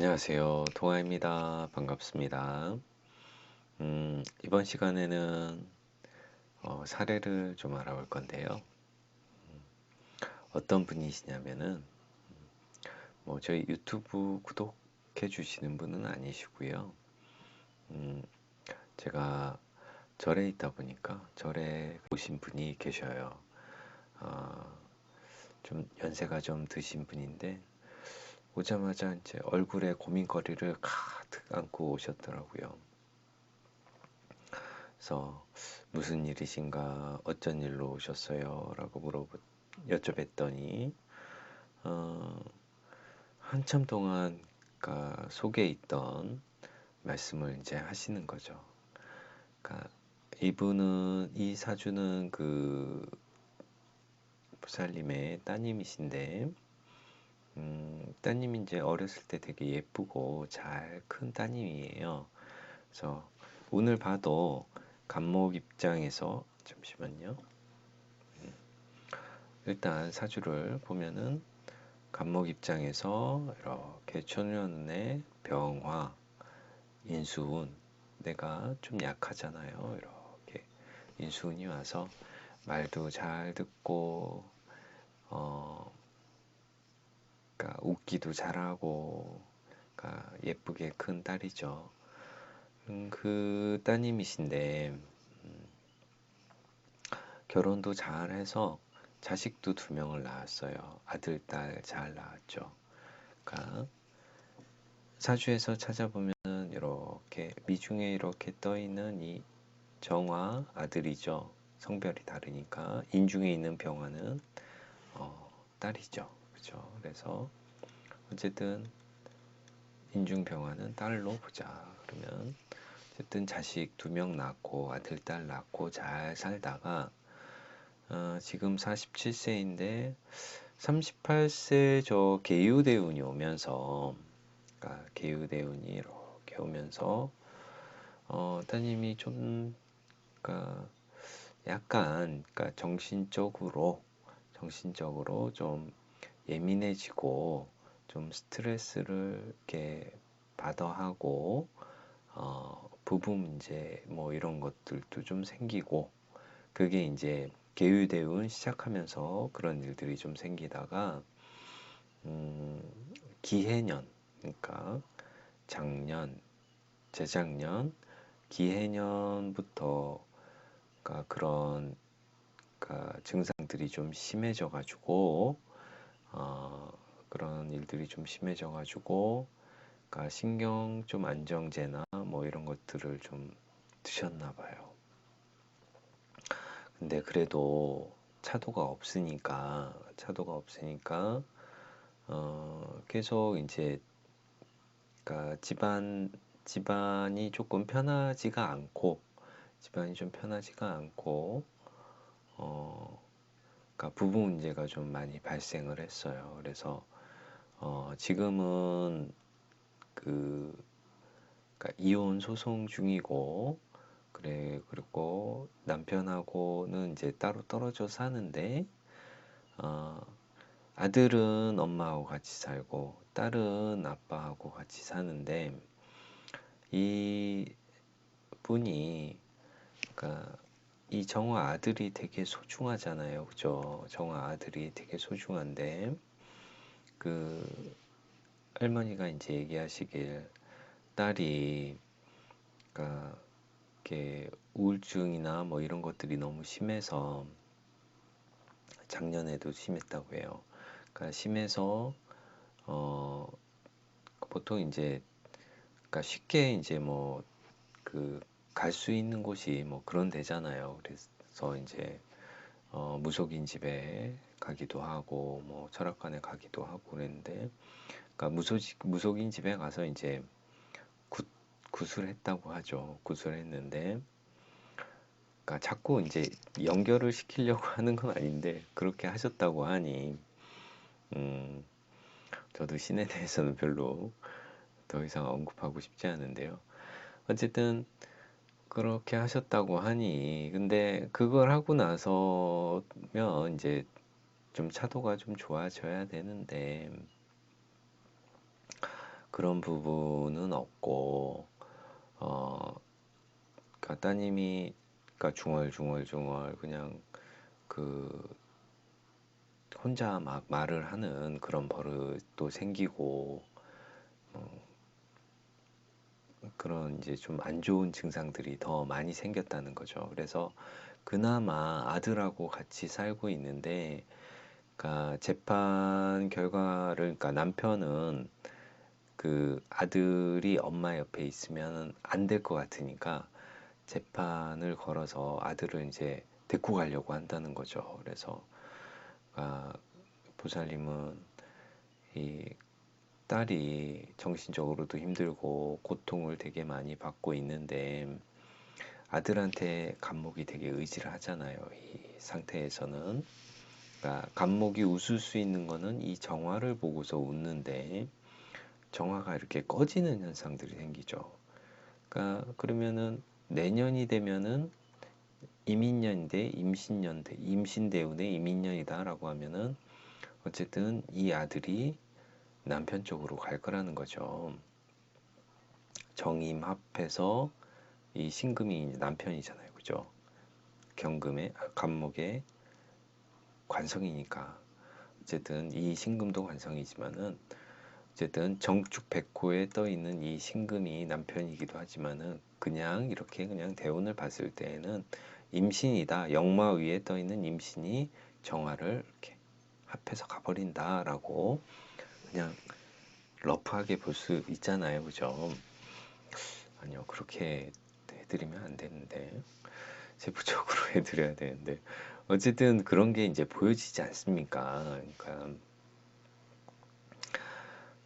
안녕하세요. 동아입니다. 반갑습니다. 이번 시간에는 사례를 좀 알아볼 건데요. 어떤 분이시냐면은, 저희 유튜브 구독해 주시는 분은 아니시고요. 음, 제가 절에 있다 보니까 절에 오신 분이 계셔요. 어, 좀 연세가 좀 드신 분인데, 오자마자 이제 얼굴에 고민거리를 가득 안고 오셨더라고요. 그래서 무슨 일이신가, 어쩐 일로 오셨어요? 라고 여쭤봤더니, 어, 한참 동안 속에 있던 말씀을 이제 하시는 거죠. 그러니까 이 사주는 그 부살님의 따님이신데, 따님이 이제 어렸을 때 되게 예쁘고 잘 큰 따님이에요. 그래서 오늘 봐도 간목 입장에서, 잠시만요. 일단 사주를 보면은 간목 입장에서 이렇게 초년의 병화, 인수운, 내가 좀 약하잖아요. 이렇게 인수운이 와서 말도 잘 듣고, 어, 웃기도 잘하고, 예쁘게 큰 딸이죠. 그 따님이신데 결혼도 잘해서 자식도 두 명을 낳았어요. 아들, 딸 잘 낳았죠. 그러니까 사주에서 찾아보면 이렇게 미중에 이렇게 떠 있는 이 정화 아들이죠. 성별이 다르니까 인중에 있는 병화는 딸이죠. 그죠? 그래서 어쨌든 인중 병화는 딸로 보자. 그러면 어쨌든 자식 두 명 낳고 아들, 딸 낳고 잘 살다가 지금 47세인데 38세 저 계유대운이 오면서 계유대운이 이렇게 오면서 따님이 좀 그러니까 약간 정신적으로 좀 예민해지고 좀 스트레스를 이렇게 받아 하고 부부 문제 뭐 이런 것들도 좀 생기고 그게 이제 계유대운 시작하면서 그런 일들이 좀 생기다가 음, 기해년 그러니까 작년 재작년 기해년부터 그런 증상들이 좀 심해져 가지고 그런 일들이 좀 심해져 가지고 신경 좀 안정제나 뭐 이런 것들을 좀 드셨나 봐요. 근데 그래도 차도가 없으니까 계속 이제 집안이 조금 집안이 좀 편하지가 않고 어, 부부 문제가 좀 많이 발생을 했어요. 그래서 지금은 그 이혼 소송 중이고 그리고 남편하고는 이제 따로 떨어져 사는데 어, 아들은 엄마하고 같이 살고 딸은 아빠하고 같이 사는데 이 분이 이 정화 아들이 되게 소중하잖아요. 그죠? 정화 아들이 되게 소중한데 그 할머니가 이제 얘기하시길 딸이 그러니까 이렇게 우울증이나 뭐 이런 것들이 너무 심해서 작년에도 심했다고 해요. 심해서 어 보통 이제 쉽게 이제 뭐 갈 수 있는 곳이 뭐 그런 데잖아요. 그래서 이제 무속인 집에 가기도 하고 뭐 철학관에 가기도 하고 그랬는데 무속인 집에 가서 이제 구술했다고 하죠. 구술했는데 자꾸 이제 연결을 시키려고 하는 건 아닌데 그렇게 하셨다고 하니 음, 저도 신에 대해서는 별로 더 이상 언급하고 싶지 않은데요. 어쨌든 그렇게 하셨다고 하니 근데 그걸 하고 나서면 이제 좀 차도가 좀 좋아져야 되는데 그런 부분은 없고, 그러니까 따님이 그러니까 중얼중얼 그냥 그 혼자 막 말을 하는 그런 버릇도 생기고, 그런 이제 좀 안 좋은 증상들이 더 많이 생겼다는 거죠. 그래서 그나마 아들하고 같이 살고 있는데, 그러니까 재판 결과를, 그러니까 남편은 그 아들이 엄마 옆에 있으면 안 될 것 같으니까 재판을 걸어서 아들을 이제 데리고 가려고 한다는 거죠. 그래서 아, 보살님은 이 딸이 정신적으로도 힘들고 고통을 되게 많이 받고 있는데 아들한테 간목이 되게 의지를 하잖아요. 이 상태에서는. 그러니까 간목이 웃을 수 있는 거는 이 정화를 보고서 웃는데 정화가 이렇게 꺼지는 현상들이 생기죠. 그러니까 그러면은 내년이 되면은 이민년인데 임신년대, 임신대운의 이민년이다라고 하면은 어쨌든 이 아들이 남편 쪽으로 갈 거라는 거죠. 정임 합해서 이 신금이 이제 남편이잖아요, 그죠? 경금의 간목의 관성이니까 어쨌든 이 신금도 관성이지만은 어쨌든 정축백호에 떠 있는 이 신금이 남편이기도 하지만은 그냥 이렇게 그냥 대운을 봤을 때에는 임신이다. 역마 위에 떠 있는 임신이 정화를 이렇게 합해서 가버린다라고 그냥 러프하게 볼 수 있잖아요, 그죠? 아니요, 그렇게 해드리면 안 되는데 세부적으로 해드려야 되는데 어쨌든 그런 게 이제 보여지지 않습니까? 그러니까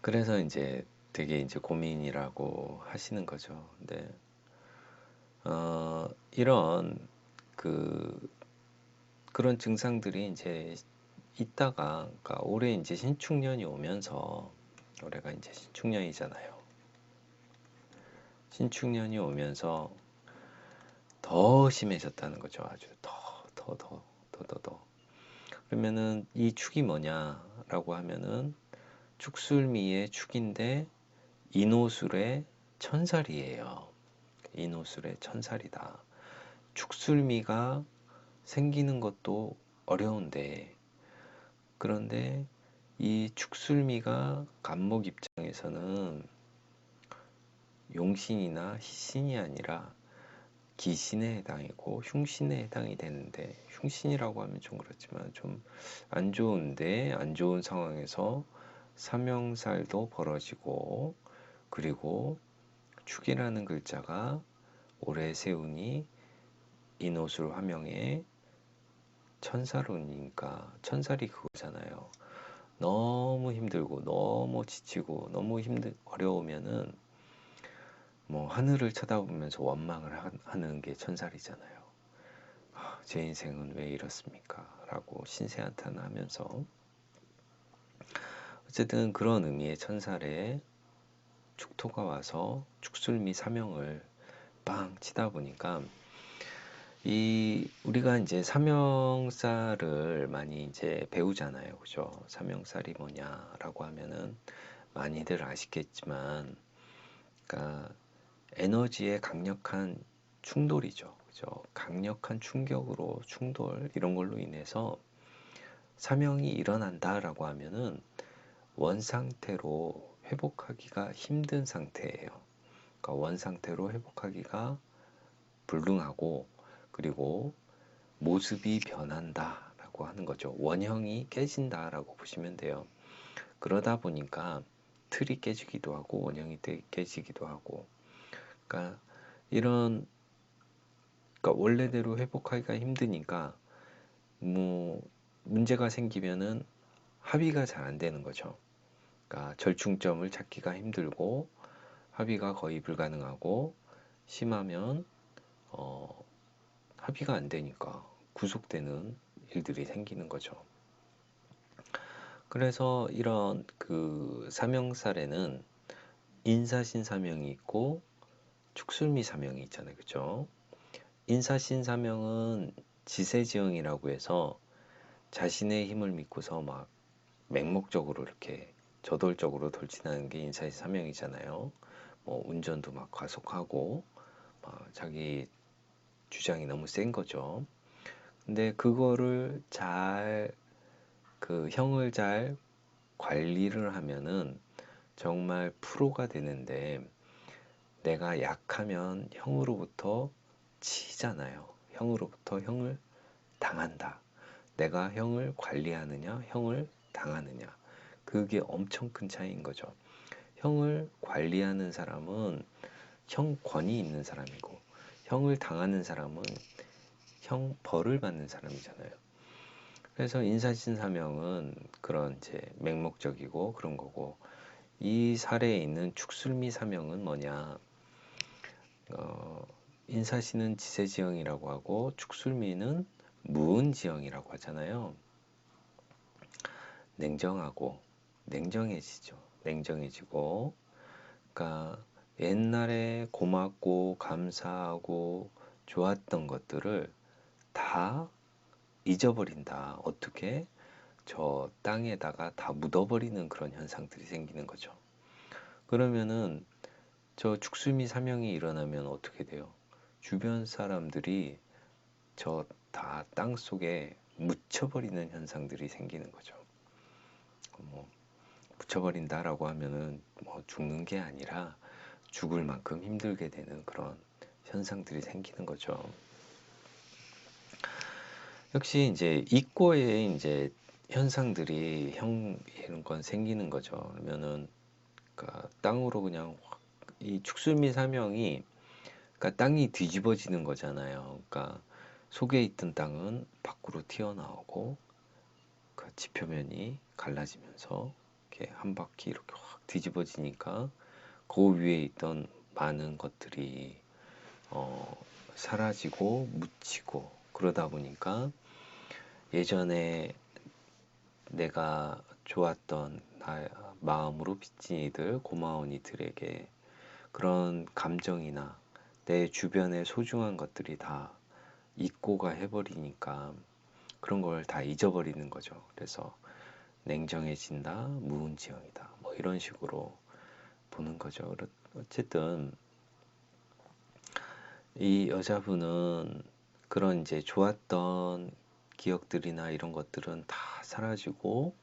그래서 이제 되게 이제 고민이라고 하시는 거죠. 근데 이런 그 그런 증상들이 이제 있다가 그러니까 올해 이제 신축년이 오면서 올해가 이제 신축년이잖아요. 신축년이 오면서 더 심해졌다는 거죠. 아주 더. 그러면은 이 축이 뭐냐라고 하면은 축술미의 축인데 인호술의 천살이에요. 인호술의 천살이다. 축술미가 생기는 것도 어려운데 그런데 이 축술미가 간목 입장에서는 용신이나 희신이 아니라 기신에 해당이고 흉신에 해당이 되는데 흉신이라고 하면 좀 그렇지만 좀 안 좋은데 안 좋은 상황에서 사명살도 벌어지고 그리고 축이라는 글자가 올해 세운이 인호술 화명에 천사론이니까 천살이 그거잖아요. 너무 힘들고 너무 지치고 너무 어려우면은 뭐 하늘을 쳐다보면서 원망을 하는 게 천살이잖아요. 제 인생은 왜 이렇습니까? 라고 신세한탄하면서 어쨌든 그런 의미의 천살에 축토가 와서 축술미 사명을 빵 치다 보니까 이 우리가 이제 사명살을 많이 이제 배우잖아요. 그죠? 사명살이 뭐냐라고 하면은 많이들 아시겠지만 그러니까 에너지의 강력한 충돌이죠. 그죠? 강력한 충격으로 충돌 이런 걸로 인해서 사명이 일어난다라고 하면은 원 상태로 회복하기가 힘든 상태예요. 그러니까 원 상태로 회복하기가 불능하고 그리고 모습이 변한다라고 하는 거죠. 원형이 깨진다라고 보시면 돼요. 그러다 보니까 틀이 깨지기도 하고 원형이 깨지기도 하고 그러니까 이런 그러니까 원래대로 회복하기가 힘드니까 뭐 문제가 생기면은 합의가 잘 안 되는 거죠. 그러니까 절충점을 찾기가 힘들고 합의가 거의 불가능하고 심하면 합의가 안 되니까 구속되는 일들이 생기는 거죠. 그래서 이런 그 사명살에는 인사신 사명이 있고 축술미 사명이 있잖아요. 그죠? 인사신 사명은 지세지응이라고 해서 자신의 힘을 믿고서 막 맹목적으로 이렇게 저돌적으로 돌진하는 게 인사의 사명이잖아요. 뭐 운전도 막 과속하고 막 자기 주장이 너무 센 거죠. 근데 그거를 잘 그 형을 잘 관리를 하면은 정말 프로가 되는데, 내가 약하면 형으로부터 치잖아요. 형으로부터 형을 당한다. 내가 형을 관리하느냐, 형을 당하느냐. 그게 엄청 큰 차이인 거죠. 형을 관리하는 사람은 형 권위 있는 사람이고, 형을 당하는 사람은 형 벌을 받는 사람이잖아요. 그래서 인사신사명은 그런 이제 맹목적이고 그런 거고, 이 사례에 있는 축술미 사명은 뭐냐? 인사시는 지세지형이라고 하고 축술미는 무은지형이라고 하잖아요. 냉정하고 냉정해지죠. 냉정해지고, 그러니까 옛날에 고맙고 감사하고 좋았던 것들을 다 잊어버린다. 어떻게? 저 땅에다가 다 묻어버리는 그런 현상들이 생기는 거죠. 그러면은 저 죽수미 사명이 일어나면 어떻게 돼요? 주변 사람들이 저 다 땅 속에 묻혀버리는 현상들이 생기는 거죠. 뭐 묻혀버린다라고 하면은 뭐 죽는 게 아니라 죽을 만큼 힘들게 되는 그런 현상들이 생기는 거죠. 역시 이제 이꼬의 이제 현상들이 이런 건 생기는 거죠. 그러면은 그러니까 땅으로 그냥 이 축술미 사명이, 그러니까 땅이 뒤집어지는 거잖아요. 그러니까 속에 있던 땅은 밖으로 튀어나오고 그 지표면이 갈라지면서 이렇게 한 바퀴 이렇게 확 뒤집어지니까 그 위에 있던 많은 것들이 사라지고 묻히고, 그러다 보니까 예전에 내가 좋았던 마음으로 빚진 이들, 고마운 이들에게 그런 감정이나 내 주변의 소중한 것들이 다 잊고가 해버리니까 그런 걸 다 잊어버리는 거죠. 그래서 냉정해진다, 무은지형이다, 뭐 이런 식으로 보는 거죠. 어쨌든 이 여자분은 그런 이제 좋았던 기억들이나 이런 것들은 다 사라지고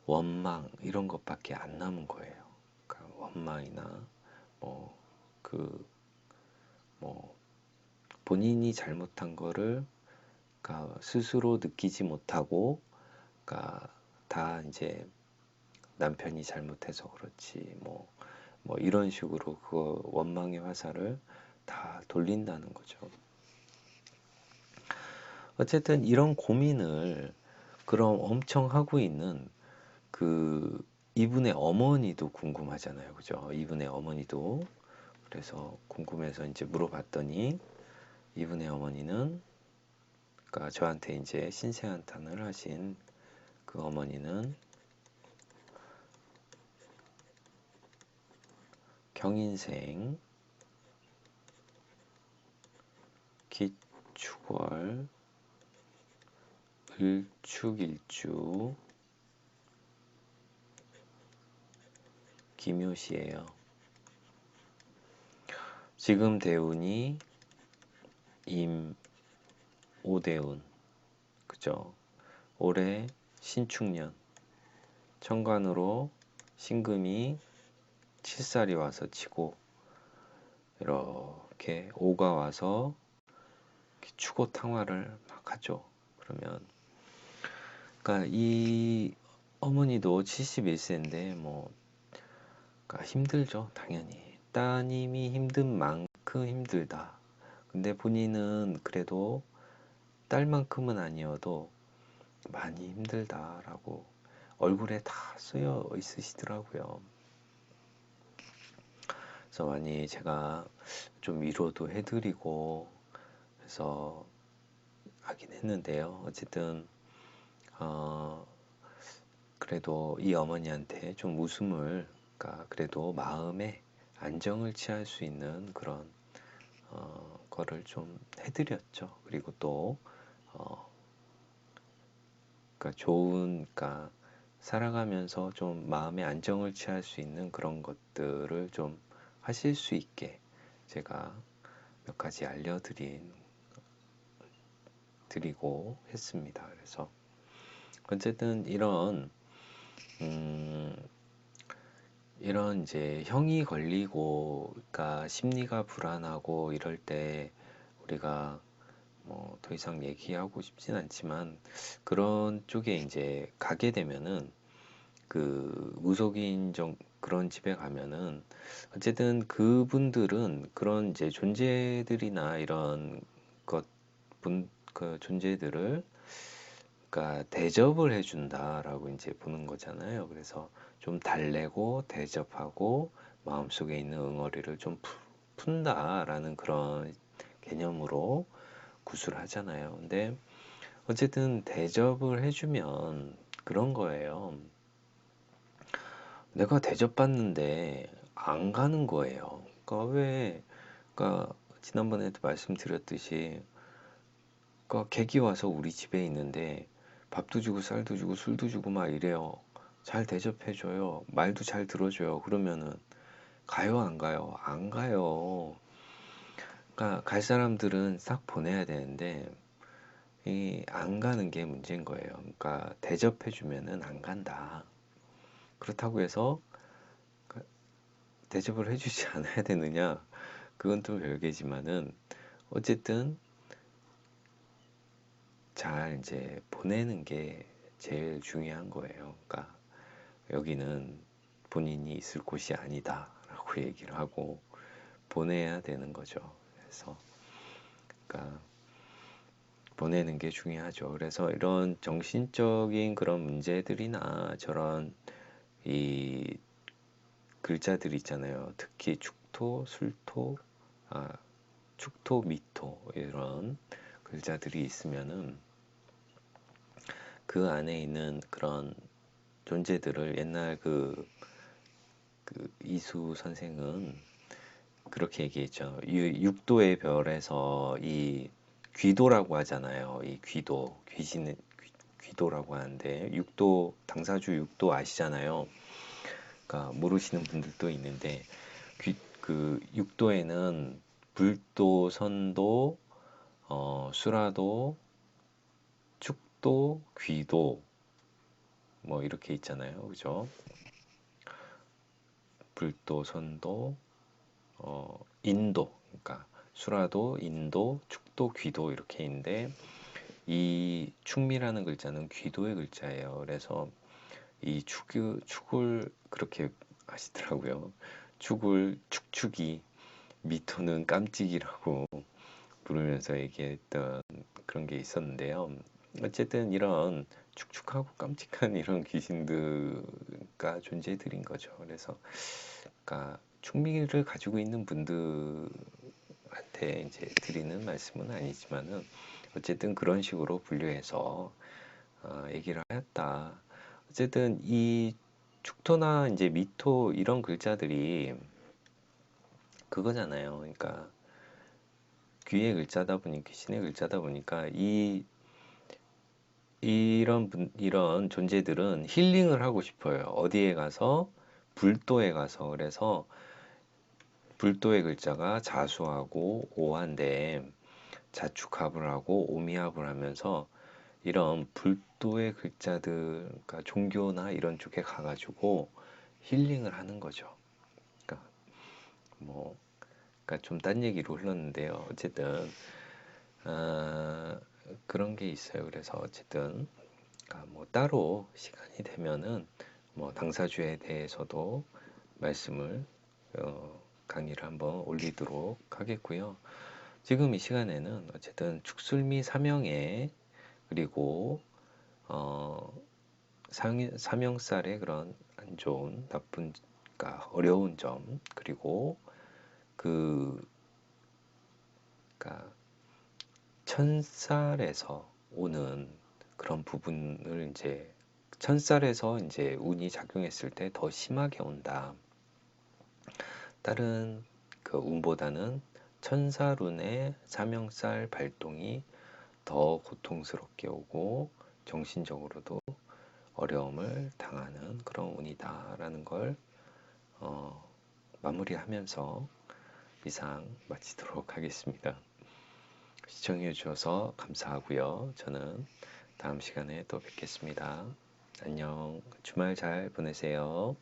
원망 이런 것밖에 안 남은 거예요. 그러니까 원망이나 뭐 그 뭐 본인이 잘못한 거를 그러니까 스스로 느끼지 못하고, 그러니까 다 이제 남편이 잘못해서 그렇지 뭐 이런 식으로 그 원망의 화살을 다 돌린다는 거죠. 어쨌든 이런 고민을 그럼 엄청 하고 있는 그 이분의 어머니도 궁금하잖아요. 그죠? 이분의 어머니도. 그래서 궁금해서 이제 물어봤더니 이분의 어머니는, 그러니까 저한테 이제 신세한탄을 하신 그 어머니는 경인생 기축월 을축일주 기묘시예요. 지금 대운이 오대운, 그죠? 올해 신축년, 천간으로 신금이 칠살이 와서 치고 이렇게 오가 와서 추고 탕화를 막 하죠. 그러면 그러니까 이 어머니도 71세인데 뭐 그러니까 힘들죠. 당연히 따님이 힘든 만큼 힘들다. 근데 본인은 그래도 딸만큼은 아니어도 많이 힘들다라고 얼굴에 다 쓰여 있으시더라고요. 그래서 많이 제가 좀 위로도 해드리고 그래서 하긴 했는데요. 어쨌든 그래도 이 어머니한테 좀 웃음을, 그러니까 그래도 마음에 안정을 취할 수 있는 그런 거를 좀 해드렸죠. 그리고 또 그러니까 좋은, 그러니까 살아가면서 좀 마음의 안정을 취할 수 있는 그런 것들을 좀 하실 수 있게 제가 몇 가지 드리고 했습니다. 그래서 어쨌든 음, 이런 이제 형이 걸리고, 그러니까 심리가 불안하고 이럴 때 우리가 뭐 더 이상 얘기하고 싶진 않지만 그런 쪽에 이제 가게 되면은 그 무속인 그런 집에 가면은 어쨌든 그분들은 그런 이제 존재들이나 이런 그 존재들을 그러니까 대접을 해준다라고 이제 보는 거잖아요. 그래서 좀 달래고 대접하고 마음속에 있는 응어리를 좀 푼다라는 그런 개념으로 구술하잖아요. 근데 어쨌든 대접을 해주면 그런 거예요. 내가 대접받는데 안 가는 거예요. 그러니까 지난번에도 말씀드렸듯이, 그러니까 객이 와서 우리 집에 있는데 밥도 주고 쌀도 주고 술도 주고 막 이래요. 잘 대접해줘요. 말도 잘 들어줘요. 그러면은 가요, 안 가요? 안 가요. 그러니까 갈 사람들은 싹 보내야 되는데 이 안 가는 게 문제인 거예요. 그러니까 대접해주면은 안 간다. 그렇다고 해서 대접을 해주지 않아야 되느냐? 그건 또 별개지만은 어쨌든 잘 이제 보내는 게 제일 중요한 거예요. 그러니까 여기는 본인이 있을 곳이 아니다라고 얘기를 하고 보내야 되는 거죠. 그래서 그러니까 보내는 게 중요하죠. 그래서 이런 정신적인 그런 문제들이나 저런 이 글자들 있잖아요. 특히 축토, 술토, 축토, 미토 이런 글자들이 있으면은 그 안에 있는 그런 존재들을 옛날 그 이수 선생은 그렇게 얘기했죠. 육도의 별에서 이 귀도라고 하잖아요. 이 귀신의 귀도라고 하는데 육도 당사주 육도 아시잖아요. 그러니까 모르시는 분들도 있는데 그 육도에는 불도, 선도, 수라도, 축도, 귀도 뭐 이렇게 있잖아요. 그죠? 불도, 선도, 인도, 그러니까 수라도, 인도, 축도, 귀도 이렇게 있는데 이 축미라는 글자는 귀도의 글자예요. 그래서 이 축을 그렇게 하시더라고요. 축을 축축이, 미토는 깜찍이라고 부르면서 얘기했던 그런 게 있었는데요. 어쨌든 이런 축축하고 깜찍한 이런 귀신들과 존재들인 거죠. 그래서 그러니까 충미를 가지고 있는 분들한테 이제 드리는 말씀은 아니지만은 어쨌든 그런 식으로 분류해서 얘기를 하였다. 어쨌든 이 축토나 이제 미토 이런 글자들이 그거잖아요. 그러니까 귀의 글자다 보니까 귀신의 글자다 보니까 이런 존재들은 힐링을 하고 싶어요. 어디에 가서 불도에 가서. 그래서 불도의 글자가 자수하고 오한데 자축합을 하고 오미합을 하면서 이런 불도의 글자들, 그러니까 종교나 이런 쪽에 가가지고 힐링을 하는 거죠. 그러니까 뭐, 그러니까 좀 딴 얘기로 흘렀는데요. 어쨌든 그런 게 있어요. 그래서 어쨌든 그러니까 뭐 따로 시간이 되면은 뭐 당사주에 대해서도 말씀을 강의를 한번 올리도록 하겠고요. 지금 이 시간에는 어쨌든 축술미 사명에 그리고 어, 사명살의 그런 안 좋은 나쁜 그러니까 어려운 점 그리고 그 그러니까 천살에서 오는 그런 부분을 이제 천살에서 이제 운이 작용했을 때 더 심하게 온다. 다른 그 운보다는 천살운의 사명살 발동이 더 고통스럽게 오고 정신적으로도 어려움을 당하는 그런 운이다라는 걸 마무리하면서 이상 마치도록 하겠습니다. 시청해 주셔서 감사하고요. 저는 다음 시간에 또 뵙겠습니다. 안녕. 주말 잘 보내세요.